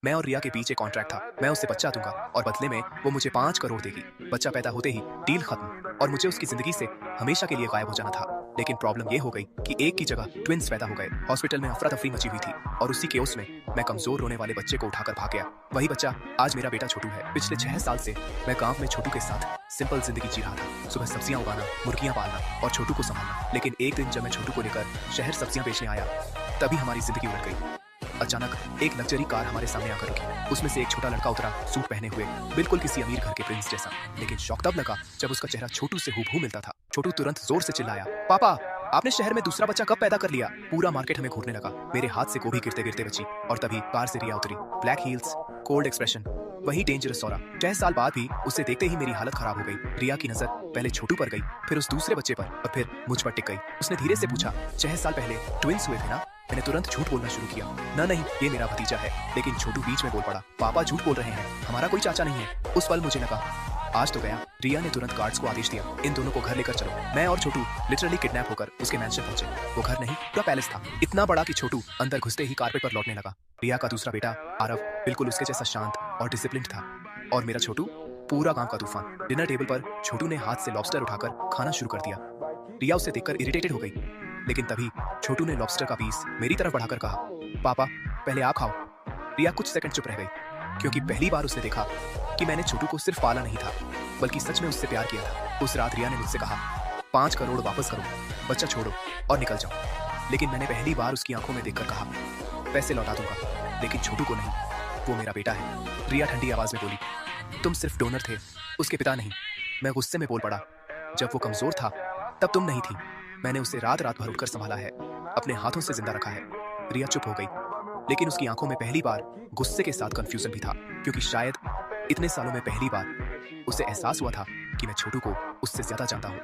मैं और रिया के बीच एक कॉन्ट्रैक्ट था। मैं उससे बच्चा दूंगा और बदले में वो मुझे 5 करोड़ देगी। बच्चा पैदा होते ही डील खत्म और मुझे उसकी जिंदगी से हमेशा के लिए गायब हो जाना था। लेकिन प्रॉब्लम ये हो गई कि एक की जगह ट्विंस पैदा हो गए। हॉस्पिटल में अफरा तफरी मची हुई थी और उसी केओस में मैं कमजोर रोने वाले बच्चे को उठाकर भाग गया। वही बच्चा आज मेरा बेटा छोटू है। पिछले 6 साल से मैं गांव में छोटू के साथ सिंपल जिंदगी जी रहा था। सुबह सब्जियां उगाना, मुर्गियां पालना और छोटू को संभालना। लेकिन एक दिन जब मैं छोटू को लेकर शहर सब्जियां बेचने आया, तभी हमारी जिंदगी उलट गई। अचानक एक लग्जरी कार हमारे सामने आकर रुकी। उसमें से एक छोटा लड़का उतरा, सूट पहने हुए, बिल्कुल किसी अमीर घर के प्रिंस जैसा। लेकिन शौक तब लगा जब उसका चेहरा छोटू से हूबहू मिलता था। छोटू तुरंत जोर से चिल्लाया, पापा, आपने शहर में दूसरा बच्चा कब पैदा कर लिया? पूरा मार्केट हमें घूरने लगा। मेरे हाथ से गोभी गिरते गिरते बची और तभी कार से रिया उतरी। ब्लैक हील्स, कोल्ड एक्सप्रेशन, वही डेंजरस सौरा। 6 साल बाद भी उसे देखते ही मेरी हालत खराब हो गई। रिया की नजर पहले छोटू पर गई, फिर उस दूसरे बच्चे पर और फिर मुझ पर टिक गई। उसने धीरे से पूछा, 6 साल पहले ट्विंस हुए थे ना? मैंने तुरंत झूठ बोलना शुरू किया। ना नहीं, ये मेरा भतीजा है। लेकिन छोटू बीच में बोल पड़ा, पापा झूठ बोल रहे हैं, हमारा कोई चाचा नहीं है। उस पल मुझे लगा आज तो गया। रिया ने तुरंत गार्ड्स को आदेश दिया, इन दोनों को घर लेकर चलो। मैं और छोटू लिटरली किडनैप होकर उसके मैंशन पहुंचे। वो घर नहीं, पूरा पैलेस था। इतना बड़ा कि छोटू अंदर घुसते ही कारपेट पर लौटने लगा। रिया का दूसरा बेटा आरव बिल्कुल उसके जैसा शांत और डिसिप्लिन्ड था। और मेरा छोटू पूरा गांव का तूफान। डिनर टेबल पर छोटू ने हाथ से लॉबस्टर उठाकर खाना शुरू कर दिया। रिया उसे देखकर इरिटेटेड हो गई। लेकिन तभी छोटू ने लॉबस्टर का पीस मेरी तरफ बढ़ाकर कहा, पापा, पहले आप खाओ। रिया कुछ सेकंड चुप रह गई, क्योंकि पहली बार उसने देखा कि मैंने छोटू को सिर्फ पाला नहीं था, बल्कि सच में उससे प्यार किया था। उस रात रिया ने मुझसे कहा, 5 करोड़ वापस करो, बच्चा छोड़ो और निकल जाओ। लेकिन मैंने पहली बार उसकी आंखों में देखकर कहा, पैसे लौटा दूंगा, लेकिन छोटू को नहीं, वो मेरा बेटा है। रिया ठंडी आवाज में बोली, तुम सिर्फ डोनर थे, उसके पिता नहीं। मैं गुस्से में बोल पड़ा, जब वो कमजोर था तब तुम नहीं थी। मैंने उसे रात रात भर उठकर संभाला है, अपने हाथों से जिंदा रखा है। रिया चुप हो गई, लेकिन उसकी आंखों में पहली बार गुस्से के साथ कंफ्यूजन भी था, क्योंकि शायद इतने सालों में पहली बार उसे एहसास हुआ था कि मैं छोटू को उससे ज्यादा जानता हूँ।